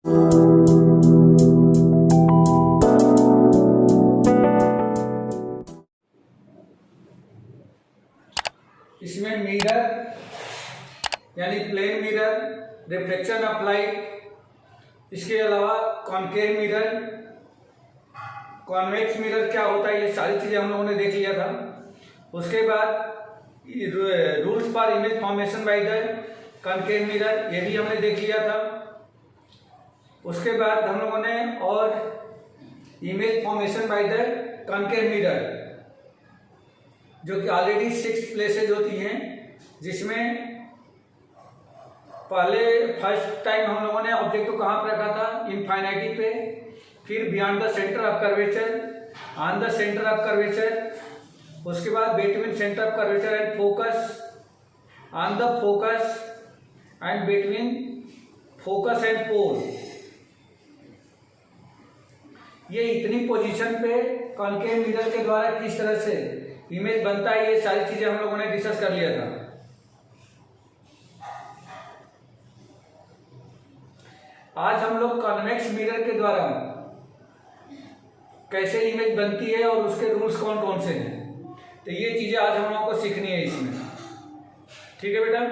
इसमें मिरर यानी plane mirror, reflection of light, इसके अलावा कॉनकेव मिरर, कॉन्वेक्स मिरर क्या होता है, ये सारी चीज़ें हम लोगों ने देख लिया था। उसके बाद rules for image formation by the concave mirror, ये भी हमने देख लिया था। उसके बाद हम लोगों ने और image formation by the concave mirror, जो कि ऑलरेडी 6 प्लेसेज होती हैं, जिसमें पहले फर्स्ट टाइम हम लोगों ने ऑब्जेक्ट को कहाँ पर रखा था, इनफाइनाइटी पे, फिर beyond the centre of curvature, on the centre of curvature, उसके बाद between centre of curvature and focus, on the focus and between focus and pole. ये इतनी पोजीशन पे कॉनकेव मिरर के द्वारा किस तरह से इमेज बनता है, ये सारी चीजें हम लोगों ने डिस्कस कर लिया था। आज हम लोग कॉन्वेक्स मिरर के द्वारा कैसे इमेज बनती है और उसके रूल्स कौन कौन से हैं, तो ये चीजें आज हम लोगों को सीखनी है इसमें। ठीक है बेटा।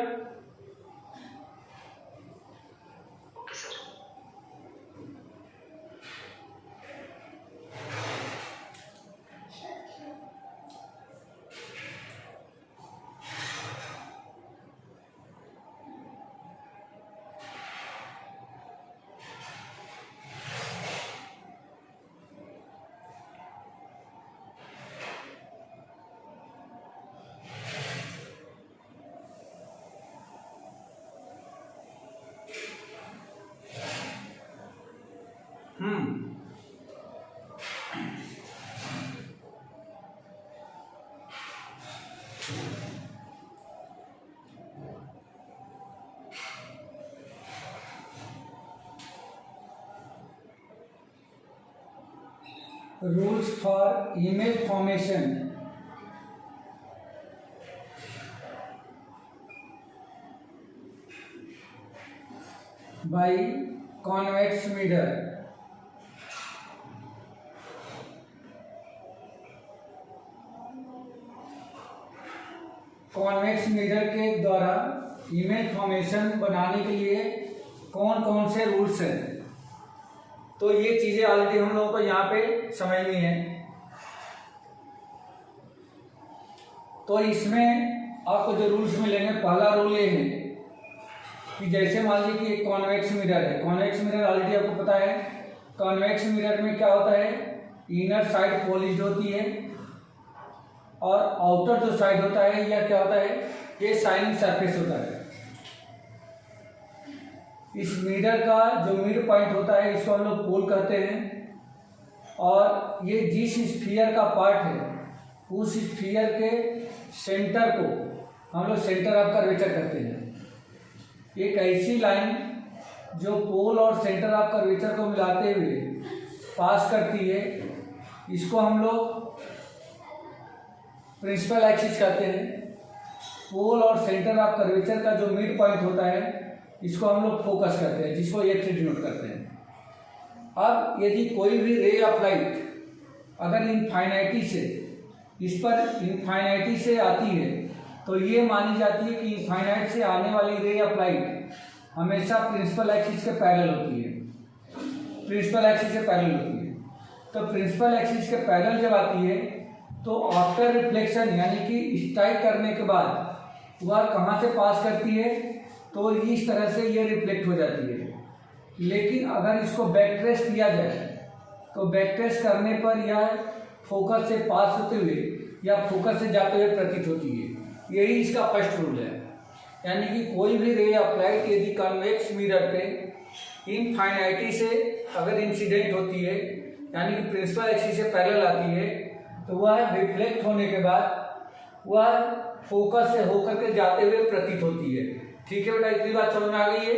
Rules for image formation by convex mirror। Convex mirror के द्वारा इमेज फॉर्मेशन बनाने के लिए कौन कौन से रूल्स हैं, तो ये चीजें ऑलरेडी हम लोगों को यहाँ पे समझनी है। तो इसमें आपको जो रूल्स मिलेंगे, पहला रूल ये है कि जैसे मान लीजिए कि एक कॉन्वेक्स मिरर है। कॉन्वेक्स मिरर ऑलरेडी आपको पता है, कॉन्वेक्स मिरर में क्या होता है, इनर साइड पॉलिश्ड होती है और आउटर जो साइड होता है या क्या होता है, ये शाइनिंग सरफेस होता है। इस मिरर का जो मिड पॉइंट होता है, इसको हम लोग पोल कहते हैं, और ये जिस स्फीयर का पार्ट है, उस स्फीयर के सेंटर को हम लोग सेंटर ऑफ कर्वेचर कहते हैं। एक ऐसी लाइन जो पोल और सेंटर ऑफ कर्वेचर को मिलाते हुए पास करती है, इसको हम लोग प्रिंसिपल एक्सिस कहते हैं। पोल और सेंटर ऑफ कर्वेचर का जो मिड पॉइंट होता है, इसको हम लोग फोकस करते हैं, जिसको एक से डिनोट करते हैं। अब यदि कोई भी रे ऑफ लाइट अगर इनफाइनाइटी से इस पर इनफाइनाइटी से आती है, तो ये मानी जाती है कि इनफाइनाइट से आने वाली रे ऑफ लाइट हमेशा प्रिंसिपल एक्सिस के पैरेलल होती है, प्रिंसिपल एक्सिस से पैरेलल होती है। तो प्रिंसिपल एक्सिस के पैरेलल जब आती है, तो आफ्टर रिफ्लेक्शन यानी कि स्ट्राइक करने के बाद वह कहाँ से पास करती है, तो इस तरह से ये रिफ्लेक्ट हो जाती है। लेकिन अगर इसको बैक ट्रेस किया जाए, तो बैक ट्रेस करने पर यह फोकस से पास होते हुए या फोकस से जाते हुए प्रतीत होती है। यही इसका फर्स्ट रूल है। यानी कि कोई भी रे ऑफ लाइट यदि कॉन्वेक्स मिरर पे इनफाइनाइटी से अगर इंसिडेंट होती है, यानी कि प्रिंसिपल एक्सिस से पैरेलल आती है, तो वह रिफ्लेक्ट होने के बाद वह फोकस से होकर के जाते हुए प्रतीत होती है। ठीक है बेटा, इतनी बात समझ में आ गई है?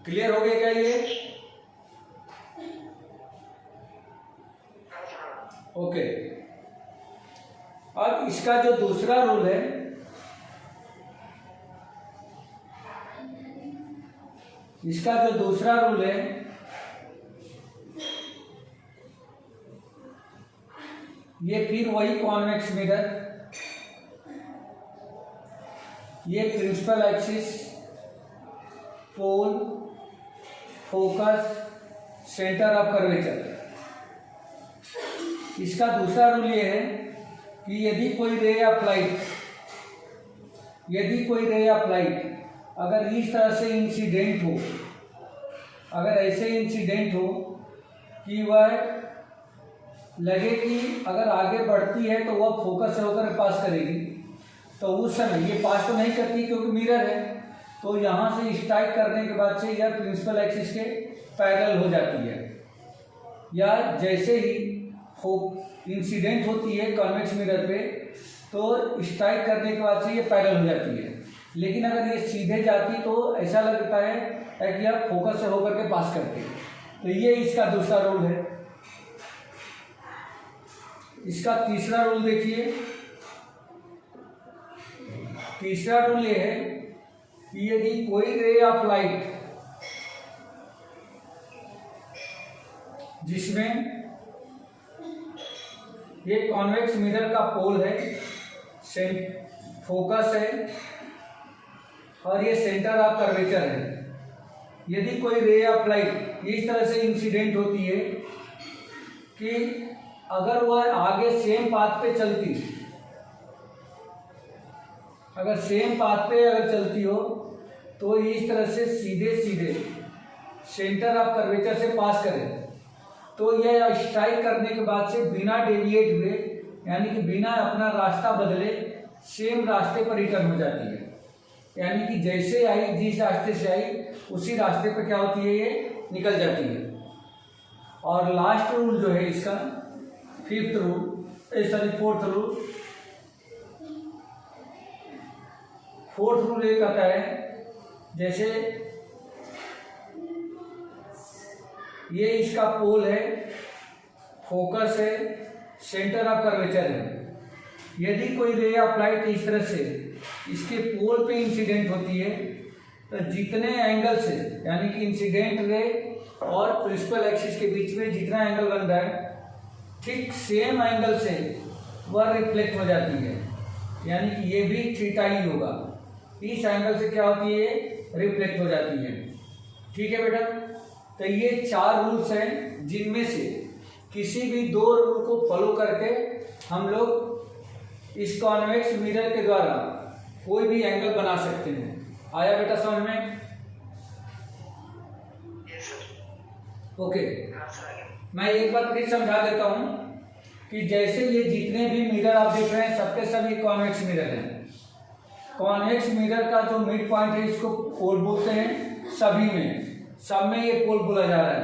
क्लियर हो गया क्या ये? ओके। अब इसका जो दूसरा रूल है, इसका जो दूसरा रूल है, ये फिर वही कॉन्वेक्स मिरर, ये principal axis, pole, focus, centre of curvature. इसका दूसरा रूल ये है कि यदि कोई रे ऑफ लाइट अगर इस तरह से इंसिडेंट हो, अगर ऐसे इंसिडेंट हो कि वह लगे कि अगर आगे बढ़ती है तो वह फोकस से होकर पास करेगी, तो उस समय ये पास तो नहीं करती क्योंकि मिरर है, तो यहाँ से स्ट्राइक करने के बाद से यह प्रिंसिपल एक्सिस के पैरेलल हो जाती है, या जैसे ही इंसिडेंट होती है कॉन्वेक्स मिरर पे तो स्ट्राइक करने के बाद से ये पैरेलल हो जाती है। लेकिन अगर ये सीधे जाती तो ऐसा लगता है कि यह फोकस से होकर के पास करती है। तो ये इसका दूसरा रूल है। इसका तीसरा रूल देखिए। तीसरा रूल ये है कि यदि कोई रे ऑफ लाइट जिसमें ये कॉन्वेक्स मिरर का पोल है, फोकस है और ये सेंटर ऑफ कर्वेचर है, यदि कोई रे ऑफ लाइट इस तरह से इंसिडेंट होती है कि अगर वह आगे सेम पाथ पे चलती, अगर सेम पाथ पे अगर चलती हो तो इस तरह से सीधे सीधे सेंटर ऑफ कर्वेचर से पास करे, तो यह स्ट्राइक करने के बाद से बिना डेविएट हुए, यानी कि बिना अपना रास्ता बदले सेम रास्ते पर रिटर्न हो जाती है। यानी कि जैसे आई, जिस रास्ते से आई उसी रास्ते पर क्या होती है, ये निकल जाती है। और लास्ट रूल जो है इसका, फोर्थ रूल ये कहता है, जैसे ये इसका पोल है, फोकस है, सेंटर ऑफ कर्वेचर है, यदि कोई रे ऑफ लाइट इस तरह से इसके पोल पे इंसिडेंट होती है तो जितने एंगल से, यानी कि इंसिडेंट रे और प्रिंसिपल एक्सिस के बीच में जितना एंगल बन रहा है ठीक सेम एंगल से वह रिफ्लेक्ट हो जाती है, यानी कि ये भी थीटा ही होगा, इस एंगल से क्या होती है, रिफ्लेक्ट हो जाती है। ठीक है बेटा, तो ये 4 रूल्स हैं जिनमें से किसी भी 2 रूल को फॉलो करके हम लोग इस कॉन्वेक्स मिरर के द्वारा कोई भी एंगल बना सकते हैं। आया बेटा समझ में? ओके, मैं एक बार फिर समझा देता हूं कि जैसे ये जितने भी मिरर आप देख रहे हैं सबके सब ये कॉन्वेक्स मिरर हैं। कॉन्वेक्स मिरर का जो मिड पॉइंट है इसको पोल बोलते हैं, सभी में, सब में ये पोल बोला जा रहा है।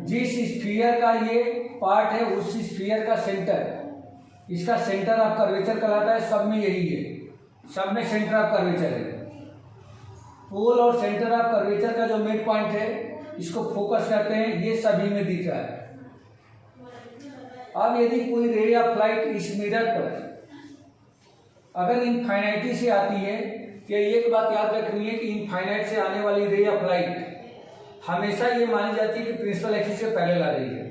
जिस स्फीयर का ये पार्ट है उस स्फीयर का सेंटर, इसका सेंटर ऑफ कर्वेचर कहलाता है, सब में यही है, सब में सेंटर ऑफ कर्वेचर है। पोल और सेंटर ऑफ कर्वेचर का जो मिड पॉइंट है इसको फोकस करते हैं, ये सभी में दिख रहा है। अब यदि कोई रे ऑफ लाइट इस मिरर पर अगर इनफाइनाइटी से आती है, कि एक बात याद रखनी है कि इनफाइनाइट से आने वाली रे ऑफ लाइट हमेशा ये मानी जाती है कि प्रिंसिपल एक्सिस से पैरेलल आ रही है।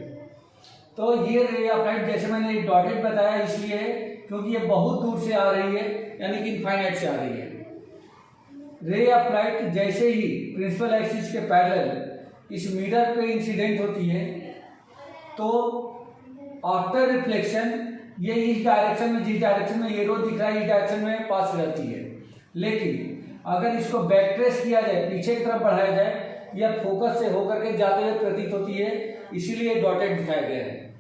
तो ये रे ऑफ लाइट जैसे मैंने डॉटेड बताया इसलिए है क्योंकि ये बहुत दूर से आ रही है, यानी कि इनफाइनाइट से आ रही है। रे ऑफ लाइट जैसे ही प्रिंसिपल एक्सिस के पैरेलल इस मिरर पे इंसिडेंट होती है तो आफ्टर रिफ्लेक्शन ये इस डायरेक्शन में, जिस डायरेक्शन में ये रो दिख रहा है इस डायरेक्शन में पास हो जाती है। लेकिन अगर इसको बैक ट्रेस किया जाए, पीछे की तरफ बढ़ाया जाए, या फोकस से होकर के जाते हुए प्रतीत होती है, इसीलिए डॉटेड दिखाया गया है।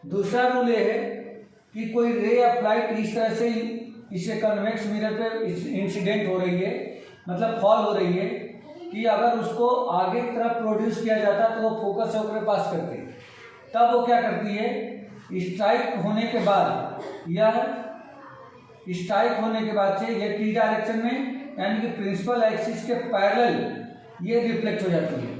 दूसरा रूल ये है कि कोई रे ऑफ लाइट इस तरह से इसे कन्वेक्स मिरर पे इंसिडेंट हो रही है, मतलब फॉल हो रही है, कि अगर उसको आगे की तरफ प्रोड्यूस किया जाता तो वो फोकस से होकर पास करती, तब वो क्या करती है, स्ट्राइक होने के बाद या स्ट्राइक होने के बाद से ये टी डायरेक्शन में, यानी कि प्रिंसिपल एक्सिस के पैरेलल ये रिफ्लेक्ट हो जाती है।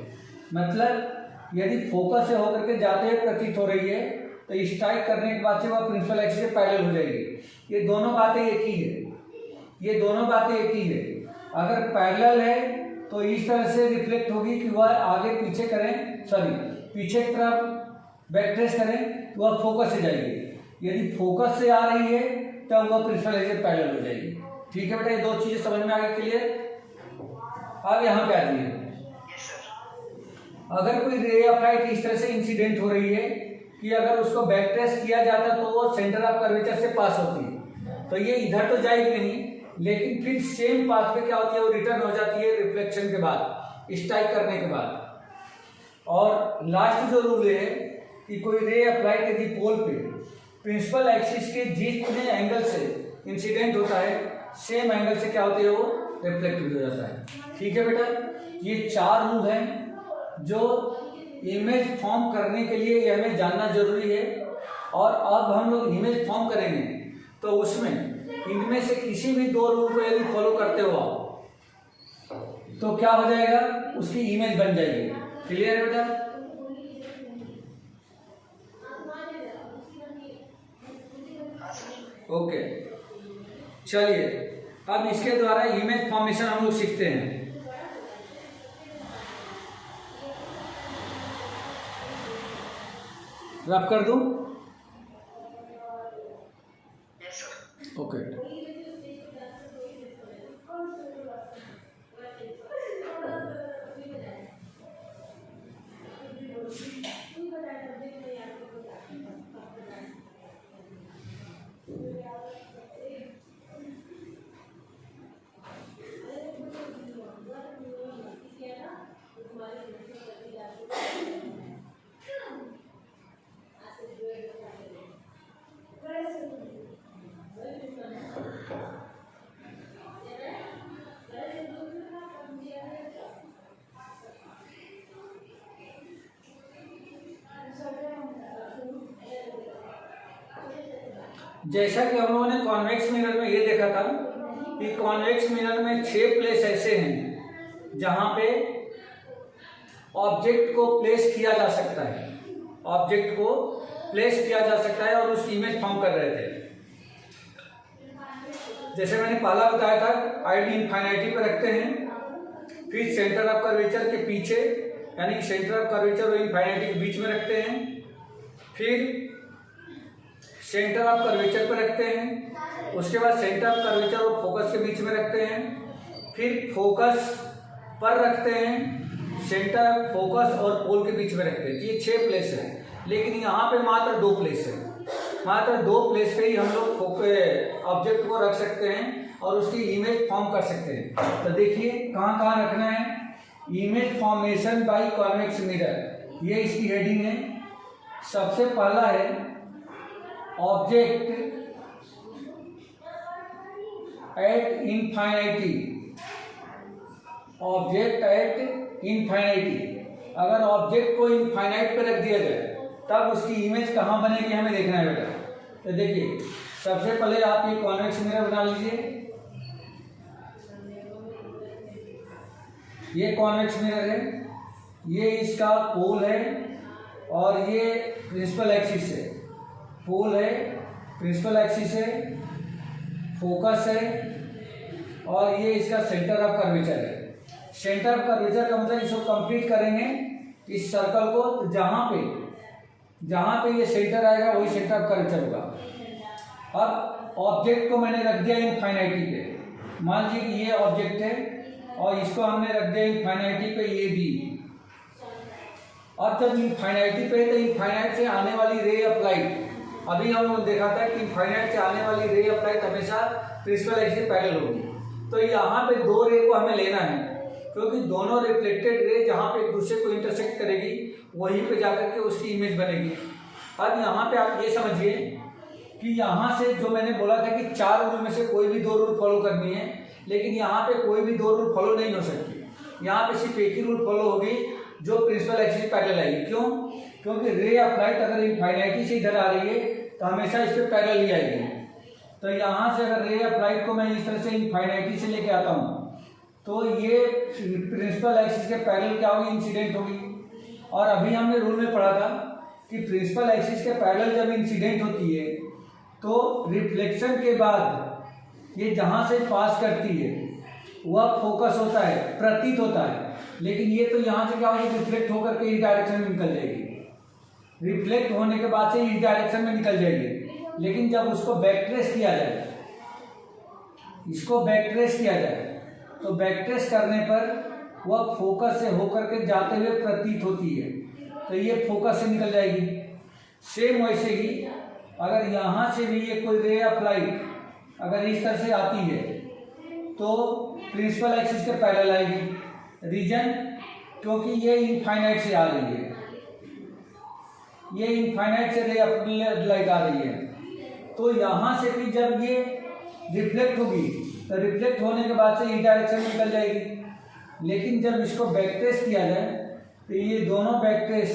मतलब यदि फोकस से होकर के जाते हुए प्रतीत हो रही है तो स्ट्राइक करने के बाद से वह प्रिंसिपल एक्सिस के पैरेलल हो जाएगी। ये दोनों बातें एक ही है। ये दोनों बातें एक ही है। अगर पैरेलल है तो इस तरह से रिफ्लेक्ट होगी कि वह आगे पीछे करें, सॉरी पीछे की तरफ बैकट्रेस करें तो वह फोकस से जाएगी। यदि फोकस से आ रही है तब वह प्रिंसिपल एक्सिस पैरेलल हो जाएगी। ठीक है बेटा, ये दो चीजें समझ में आ गई, क्लियर। अब यहाँ पे आ जाइए, अगर कोई रे ऑफ लाइट इस तरह से इंसिडेंट हो रही है कि अगर उसको बैक ट्रेस किया जाता तो वो सेंटर ऑफ कर्वेचर से पास होती है, तो ये इधर तो जाएगी नहीं, लेकिन फिर सेम पाथ पे क्या होती है, वो रिटर्न हो जाती है रिफ्लेक्शन के बाद, स्ट्राइक करने के बाद। और लास्ट जो रूल है कि कोई रे ऑफ लाइट यदि पोल पे प्रिंसिपल एक्सिस के जितने एंगल से इंसिडेंट होता है सेम एंगल से क्या होती है, वो रिफ्लेक्ट हो जाता है। ठीक है बेटा, ये 4 रूल हैं जो इमेज फॉर्म करने के लिए ये हमें जानना जरूरी है। और अब हम लोग इमेज फॉर्म करेंगे तो उसमें इनमें से किसी भी 2 रूल को यदि फॉलो करते हो आप तो क्या हो जाएगा, उसकी इमेज बन जाएगी। क्लियर है बेटा? ओके, चलिए अब इसके द्वारा इमेज फॉर्मेशन हम लोग सीखते हैं। रब कर दूं? ओके, जैसा कि हम लोगों ने कॉन्वेक्स मिरर में ये देखा था कि कॉन्वेक्स मिरर में 6 प्लेस ऐसे हैं जहां पे ऑब्जेक्ट को प्लेस किया जा सकता है, ऑब्जेक्ट को प्लेस किया जा सकता है और उसकी इमेज फॉर्म कर रहे थे। जैसे मैंने पहला बताया था, आईडी इनफाइनाइटी पर रखते हैं, फिर सेंटर ऑफ कर्वेचर के पीछे यानी सेंटर ऑफ कर्वेचर और इनफाइनाइटी के बीच में रखते हैं, फिर सेंटर ऑफ कर्वेचर पर रखते हैं, उसके बाद सेंटर ऑफ कर्वेचर और फोकस के बीच में रखते हैं, फिर फोकस पर रखते हैं, सेंटर फोकस और पोल के बीच में रखते हैं। ये 6 प्लेस है, लेकिन यहाँ पे मात्र 2 प्लेस है। मात्र 2 प्लेस पे ही हम लोग ऑब्जेक्ट को रख सकते हैं और उसकी इमेज फॉर्म कर सकते हैं। तो देखिए कहाँ कहाँ रखना है, image formation by convex mirror, ये इसकी हेडिंग है। सबसे पहला है ऑब्जेक्ट एट इनफाइनाइटी, ऑब्जेक्ट एट इनफाइनाइटी। अगर ऑब्जेक्ट को इनफाइनाइट पे रख दिया जाए तब उसकी इमेज कहाँ बनेगी हमें देखना है बेटा। तो देखिए सबसे पहले आप ये कॉन्वेक्स मिरर बना लीजिए, ये कॉन्वेक्स मिरर है, ये इसका पोल है और ये प्रिंसिपल एक्सिस है। पोल है, प्रिंसिपल एक्सिस है, फोकस है और ये इसका सेंटर ऑफ कर्वेचर है। सेंटर ऑफ कर्वेचर का मतलब इसको कंप्लीट करेंगे इस सर्कल को, तो जहां पे ये सेंटर आएगा वही सेंटर ऑफ कर्वेचर होगा। अब ऑब्जेक्ट को मैंने रख दिया इनफाइनाइटी पे, मान लीजिए कि ये ऑब्जेक्ट है और इसको हमने रख दिया इनफाइनाइटी पे ये भी। अब जब इनफाइनाइटी पे तो इनफाइनाइट से आने वाली रे ऑफ लाइट, अभी हम लोग देखा था कि इनफाइनाइट से आने वाली रे ऑफ लाइट हमेशा प्रिंसिपल एक्सिस से पैरेलल होगी। तो यहाँ पे 2 रे को हमें लेना है, क्योंकि दोनों रिफ्लेक्टेड रे जहाँ पे एक दूसरे को इंटरसेक्ट करेगी वहीं पे जाकर के उसकी इमेज बनेगी। अब यहाँ पे आप ये समझिए कि यहाँ से जो मैंने बोला था कि 4 रूल में से कोई भी 2 रूल फॉलो करनी है, लेकिन यहाँ पे कोई भी 2 रूल फॉलो नहीं हो सकती। यहाँ पे सिर्फ एक ही रूल फॉलो होगी जो प्रिंसिपल एक्सिस से पैरेलल आएगी। क्यों? क्योंकि रे ऑफ लाइट अगर इनफाइनाइटी से इधर आ रही है तो हमेशा इस पर पैरेलल ही आएगी। तो यहाँ से अगर रे ऑफ लाइट को मैं इस तरह से इनफाइनाइटी से लेके आता हूँ तो ये प्रिंसिपल एक्सिस के पैरेलल क्या होगी, इंसिडेंट होगी। और अभी हमने रूल में पढ़ा था कि प्रिंसिपल एक्सिस के पैरेलल जब इंसिडेंट होती है तो रिफ्लेक्शन के बाद ये जहाँ से पास करती है वह फोकस होता है, प्रतीत होता है, लेकिन ये तो यहाँ से क्या होगी, रिफ्लेक्ट होकर के इस डायरेक्शन में निकल जाएगी। रिफ्लेक्ट होने के बाद से इस डायरेक्शन में निकल जाएगी। लेकिन जब उसको बैक ट्रेस किया जाए, इसको बैक ट्रेस किया जाए, तो बैक ट्रेस करने पर वह फोकस से होकर के जाते हुए प्रतीत होती है, तो ये फोकस से निकल जाएगी। सेम वैसे ही अगर यहाँ से भी ये कोई रे ऑफ लाइट अगर इस तरह से आती है तो प्रिंसिपल एक्सिस के पैरेलल आएगी। रीजन क्योंकि ये इनफाइनाइट से आ रही है, ये इनफाइनाइट से रे ऑफ लाइट आ रही है, तो यहाँ से भी जब ये रिफ्लेक्ट होगी तो रिफ्लेक्ट होने के बाद से इस डायरेक्शन में निकल जाएगी। लेकिन जब इसको बैक ट्रेस किया जाए तो ये दोनों बैक ट्रेस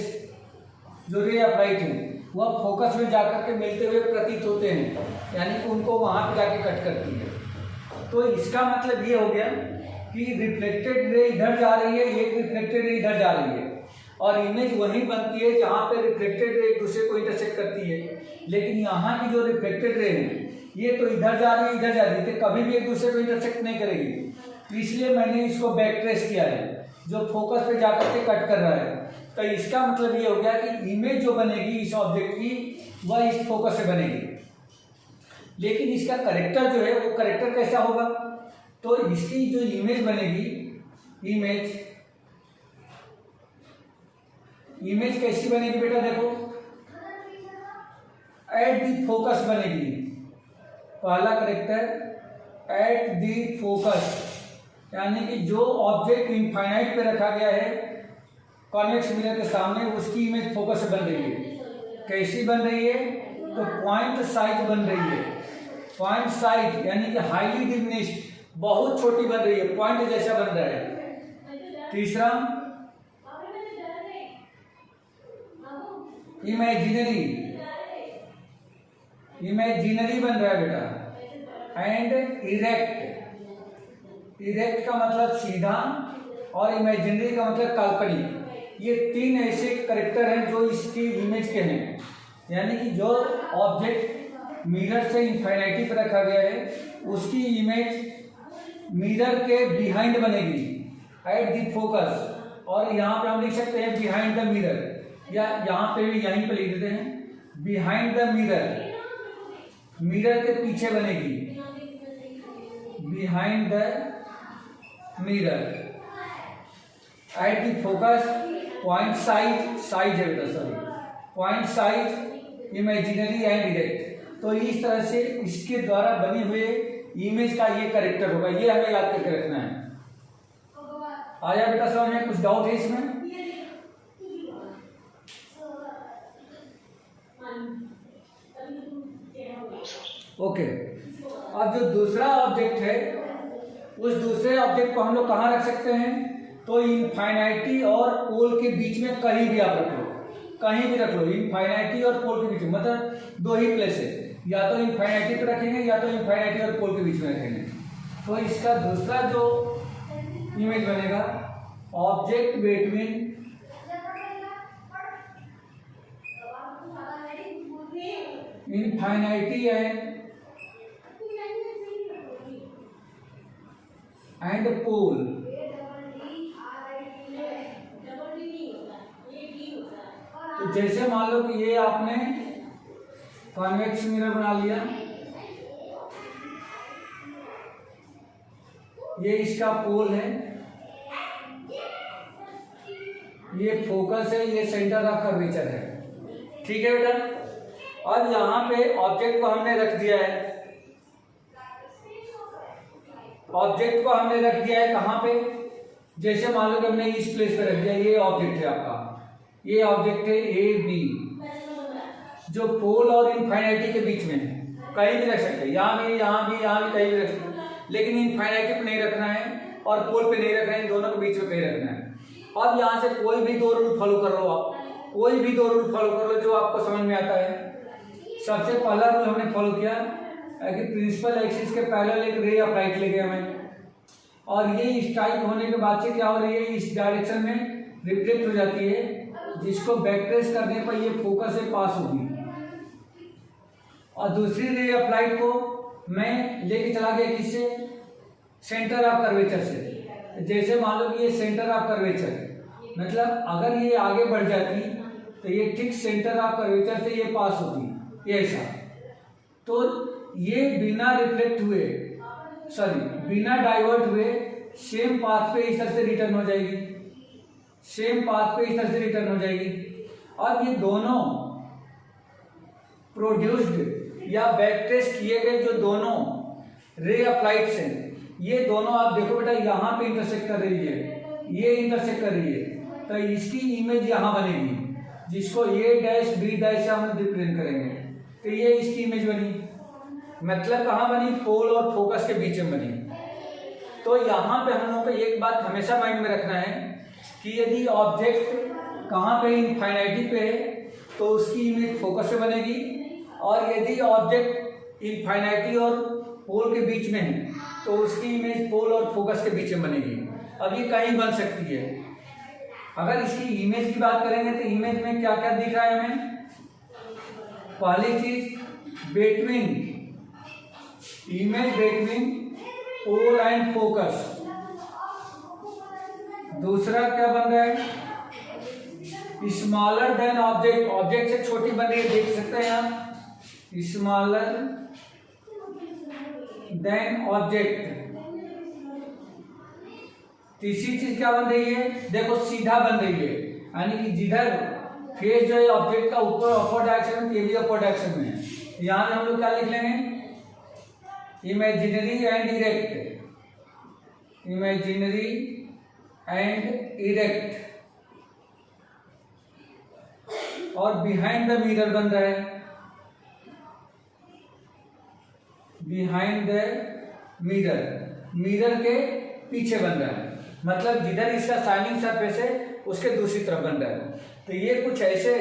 जो रे ऑफ लाइट है वह फोकस में जाकर के मिलते हुए प्रतीत होते हैं, यानी कि उनको वहाँ पे जाके कट करती है। तो इसका मतलब ये हो गया कि रिफ्लेक्टेड रे इधर जा रही है, एक रिफ्लेक्टेड रे इधर जा रही है, और इमेज वहीं बनती है जहाँ पे रिफ्लेक्टेड रे एक दूसरे को इंटरसेक्ट करती है। लेकिन यहाँ की जो रिफ्लेक्टेड रे है ये तो इधर जा रही है, इधर जा रही है, तो कभी भी एक दूसरे को इंटरसेक्ट नहीं करेगी। तो इसलिए मैंने इसको बैक ट्रेस किया है, जो फोकस पे जाकर के कट कर रहा है। तो इसका मतलब ये हो गया कि इमेज जो बनेगी इस ऑब्जेक्ट की वह इस फोकस से बनेगी। लेकिन इसका करेक्टर जो है वो करेक्टर कैसा होगा, तो इसकी जो इमेज बनेगी, इमेज कैसी बनेगी बेटा, देखो एट दी फोकस बनेगी। पहला करेक्टर एट दी फोकस, यानी कि जो ऑब्जेक्ट इनफाइनाइट पे रखा गया है कॉन्वेक्स मिरर के सामने, उसकी इमेज फोकस से बन रही है। कैसी बन रही है, तो पॉइंट साइज बन रही है। पॉइंट साइज यानी कि हाईली डिमिनिश्ड, बहुत छोटी बन रही है, पॉइंट जैसा बन रहा है। तीसरा इमेजिनरी बन रहा है बेटा। एंड इरेक्ट का मतलब सीधा और इमेजिनरी का मतलब काल्पनिक। ये तीन ऐसे करेक्टर हैं जो इसकी इमेज के हैं, यानी कि जो ऑब्जेक्ट मिरर से इनफाइनाइटी पर रखा गया है उसकी इमेज मिरर के बिहाइंड बनेगी एट द फोकस। और यहाँ पे हम लिख सकते हैं बिहाइंड द मिरर, या यहाँ पे भी यहीं पे लिख देते हैं बिहाइंड द मिरर, मिरर के पीछे बनेगी, behind the mirror at the focus. Point size है बेटा, sorry, point size, imaginary and direct. तो इस तरह से इसके द्वारा बने हुए इमेज का ये कैरेक्टर होगा, ये हमें याद करके रखना है। आया बेटा समझ में, कुछ डाउट है इसमें? ओके। अब जो दूसरा ऑब्जेक्ट है उस दूसरे ऑब्जेक्ट को हम लोग कहाँ रख सकते हैं, तो इनफाइनाइटी और पोल के बीच में कहीं भी आप रख लो, कहीं भी रख लो। इनफाइनाइटी और पोल के बीच में मतलब दो ही प्लेस है, या तो इनफाइनाइटी पे रखेंगे या तो इनफाइनाइटी और पोल के बीच में रखेंगे। तो इसका दूसरा जो इमेज बनेगा, object between infinity and pole. तो जैसे मान लो कि ये आपने कॉन्वेक्स मिरर बना लिया, ये इसका पोल है, ये फोकस है, ये सेंटर ऑफ कर्वेचर है। ठीक है बेटा। अब यहाँ पे ऑब्जेक्ट को हमने रख दिया है, ऑब्जेक्ट को हमने रख दिया है कहाँ पे, जैसे मान लो कि हमने इस प्लेस पे रख दिया, ये ऑब्जेक्ट है आपका, ये ऑब्जेक्ट है ए बी, जो पोल और इनफाइनाइटी के बीच में है। कहीं भी रख सकते हैं, यहाँ भी, यहाँ भी, यहाँ भी, कहीं भी रख सकते हैं, लेकिन इनफाइनाइटी पे नहीं रखना है और पोल पे नहीं रखना है, इन दोनों के बीच में कहीं रखना है। अब यहाँ से कोई भी दो रूल फॉलो कर लो आप, कोई भी दो रूल फॉलो कर लो जो आपको समझ में आता है। सबसे पहला रूल हमने फॉलो किया कि प्रिंसिपल एक्सिस के पैरेलल एक रे ऑफ लाइट ले गए हमें, और ये स्ट्राइक होने के बाद से क्या हो रही है, इस डायरेक्शन में रिफ्लेक्ट हो जाती है, जिसको बैक ट्रेस करने पर ये फोकस से पास होगी। और दूसरी रे ऑफ लाइट को मैं लेके चला गया किससे, सेंटर ऑफ कर्वेचर से। जैसे मान लो कि ये सेंटर ऑफ कर्वेचर, मतलब अगर ये आगे बढ़ जाती तो ये ठीक सेंटर ऑफ कर्वेचर से ये पास होती, ये ऐसा, तो ये बिना रिफ्लेक्ट हुए, सॉरी बिना डाइवर्ट हुए सेम पाथ पे इस तरह से रिटर्न हो जाएगी, सेम पाथ पे इस तरह से रिटर्न हो जाएगी। अब ये दोनों प्रोड्यूस्ड या बैक ट्रेस किए गए जो दोनों रे ऑफ लाइट्स हैं, ये दोनों आप देखो बेटा यहाँ पे इंटरसेक्ट कर रही है, ये इंटरसेक्ट कर रही है, तो इसकी इमेज यहाँ बनेगी, जिसको ए डैश बी डैश से हम रिप्रेजेंट करेंगे, तो ये इसकी इमेज बनी। मतलब कहाँ बनी, पोल और फोकस के बीच में बनी। तो यहाँ पे हम लोगों को एक बात हमेशा माइंड में रखना है कि यदि ऑब्जेक्ट कहाँ पे, इनफाइनाइटी पे है, तो उसकी इमेज फोकस पे बनेगी, और यदि ऑब्जेक्ट इनफाइनाइटी और पोल के बीच में है तो उसकी इमेज पोल और फोकस के बीच में बनेगी। अब ये कहीं बन सकती है। अगर इसकी इमेज की बात करेंगे तो इमेज में क्या क्या दिख रहा है हमें, पहली चीज between, image between pole and focus. दूसरा क्या बन रहा है, स्मॉलर देन ऑब्जेक्ट, ऑब्जेक्ट से छोटी बन रही है, देख सकते हैं आप, स्मॉलर देन ऑब्जेक्ट। तीसरी चीज क्या बन रही है, देखो सीधा बन रही है, यानी कि जिधर फेस जो है ऑब्जेक्ट का ऊपर अपवर्ड डायरेक्शन में, ये भी अपवर्ड डायरेक्शन में है। यहां में हम लोग क्या लिख लेंगे, imaginary and erect, imaginary and erect. और बिहाइंड द मिरर बन रहा है, बिहाइंड द मिरर, मिरर के पीछे बन रहा है, मतलब जिधर इसका शाइनिंग सरफेस है उसके दूसरी तरफ बन रहा है। तो ये कुछ ऐसे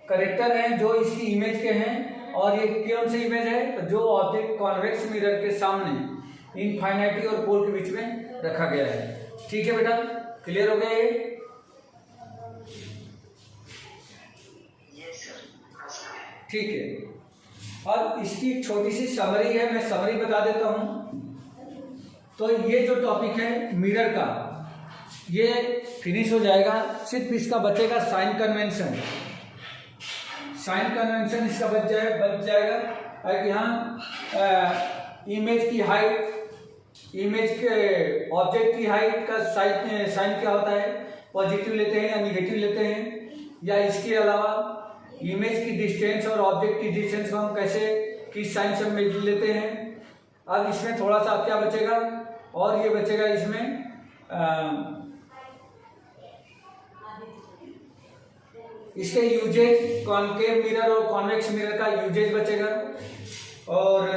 करेक्टर हैं जो इसकी इमेज के हैं। और ये कौन सी इमेज है, तो जो ऑब्जेक्ट कॉन्वेक्स मिरर के सामने इनफाइनाइटी और पोल के बीच में रखा गया है। ठीक है बेटा, क्लियर हो गया ये? ठीक है। अब इसकी एक छोटी सी समरी है, मैं समरी बता देता हूं। तो ये जो टॉपिक है मिरर का, ये फिनिश हो जाएगा, सिर्फ इसका बचेगा साइन कन्वेंशन। साइन कन्वेंशन इसका बच जाएगा। यहाँ इमेज की हाइट, इमेज के ऑब्जेक्ट की हाइट का साइन क्या होता है, पॉजिटिव लेते हैं या निगेटिव लेते हैं, या इसके अलावा इमेज की डिस्टेंस और ऑब्जेक्ट की डिस्टेंस को हम कैसे, किस साइन से मेजर लेते हैं। अब इसमें थोड़ा सा क्या बचेगा, और ये बचेगा इसमें इसके यूजेज, कॉनकेव मिरर और कॉन्वेक्स मिरर का यूजेज बचेगा। और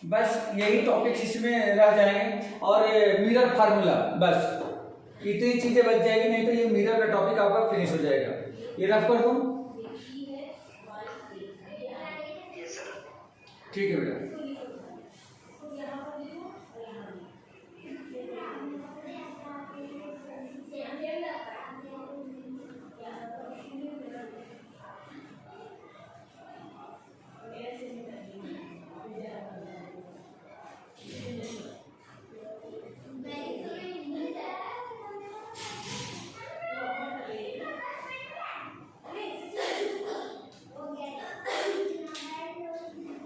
बस यही टॉपिक्स इसमें रह जाएंगे, और मिरर फार्मूला, बस इतनी चीजें बच जाएगी, नहीं तो ये मिरर का टॉपिक आपका फिनिश हो जाएगा। ये रफ कर दूं? ठीक है बेटा।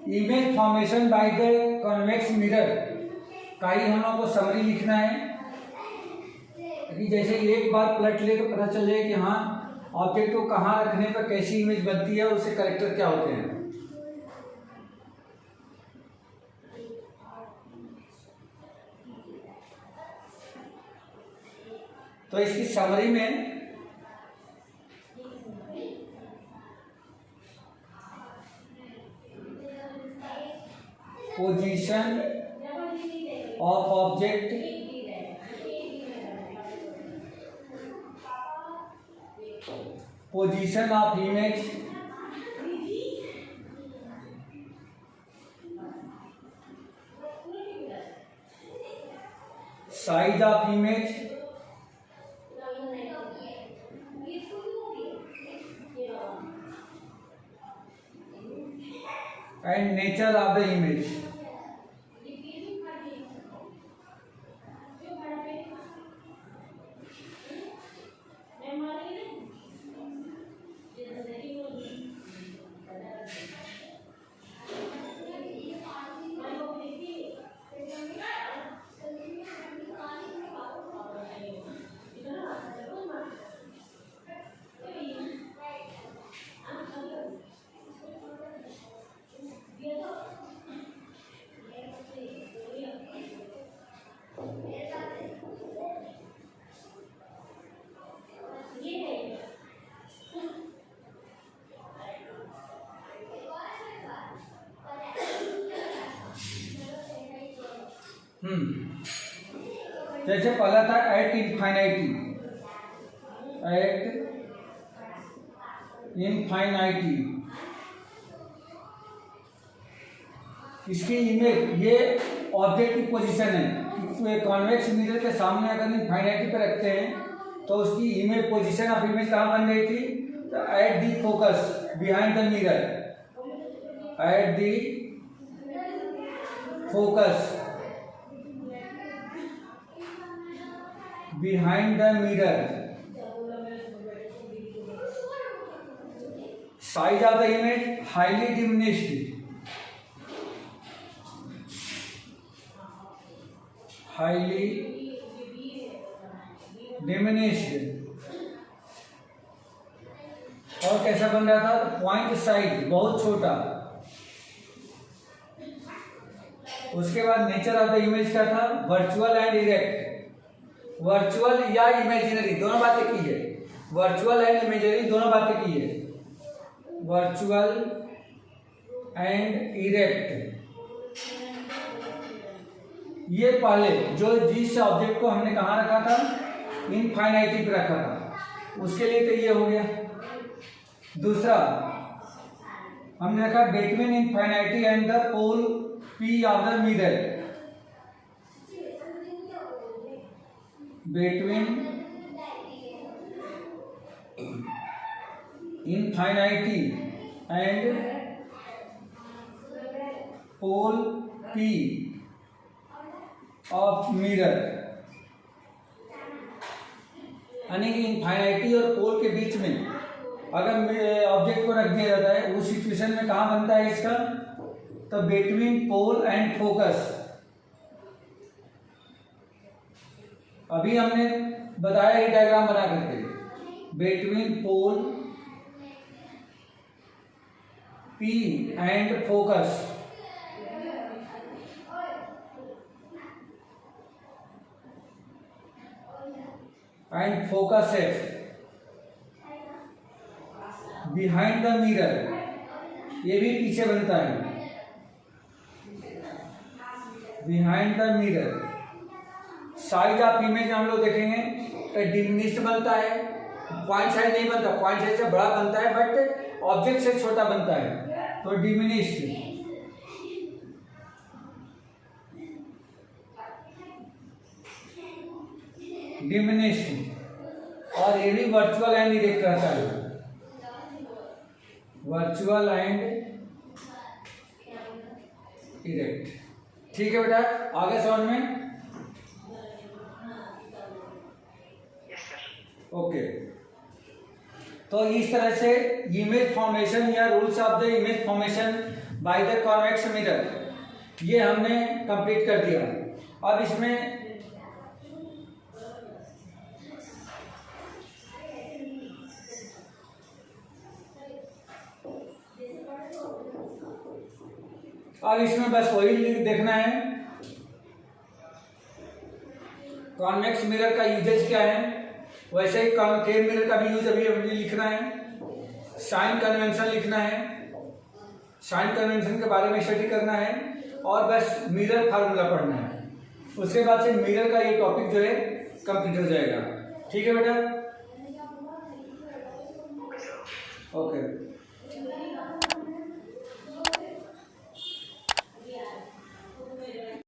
Image formation by the convex mirror का ही हम लोग को समरी लिखना है, कि जैसे एक बार पलट ले तो पता चल जाए कि हाँ ऑब्जेक्ट को कहाँ रखने पर कैसी इमेज बनती है और उसके कैरेक्टर क्या होते हैं। तो इसकी समरी में position of object, position of image, size of image, and nature of the image. जैसे पहला था एट इनफाइनाइटी, एट इनफाइनाइटी, इसकी इमेज, ये ऑब्जेक्ट की पोजीशन है। कॉन्वेक्स मिरर के सामने अगर इनफाइनाइटी पे रखते हैं तो उसकी इमेज, पोजीशन ऑफ इमेज कहाँ बन रही थी? तो at the focus behind the mirror, at the focus behind the mirror, size of the image highly diminished, highly diminished। और कैसा बन रहा था? पॉइंट साइज बहुत छोटा। उसके बाद नेचर ऑफ द इमेज क्या था? Virtual and erect. वर्चुअल या इमेजिनरी दोनों बातें की है, वर्चुअल एंड इमेजिनरी दोनों बातें की है, वर्चुअल एंड इरेक्ट। ये पहले जो जिस ऑब्जेक्ट को हमने कहाँ रखा था? इनफाइनाइटी पे रखा था, उसके लिए तो ये हो गया। दूसरा हमने रखा between infinity and the pole P of the mirror, between infinity and pole P of mirror, यानी कि इनफाइनाइटी और पोल के बीच में अगर ऑब्जेक्ट को रख दिया जाता है, उस सिचुएशन में कहाँ बनता है इसका? तो बिटवीन पोल एंड फोकस। अभी हमने बताया ये डायग्राम बना करके, between pole P and focus, and focus F behind the mirror, ये भी पीछे बनता है, behind the mirror. Size of image हम लोग देखेंगे डिमिनिश्ड बनता है, पॉइंट साइज नहीं बनता, पॉइंट साइज से बड़ा बनता है बट ऑब्जेक्ट से छोटा बनता है, तो डिमिनिश्ड। डिमिनिश्ड। और ये भी वर्चुअल एंड इरेक्ट रहता है, वर्चुअल एंड इरेक्ट। ठीक है बेटा, आगे समझ में? ओके। तो इस तरह से इमेज फॉर्मेशन या rules of the image formation by the convex mirror ये हमने कंप्लीट कर दिया। अब इसमें बस वही देखना है, कॉन्वेक्स मिरर का यूजेज क्या है, वैसे ही कॉनकेव मिरर का भी यूज अभी लिखना है, साइन कन्वेंशन लिखना है, साइन कन्वेंशन के बारे में स्टडी करना है, और बस मिरर फार्मूला पढ़ना है। उसके बाद से मिरर का ये टॉपिक जो है कंप्लीट हो जाएगा। ठीक है बेटा, ओके।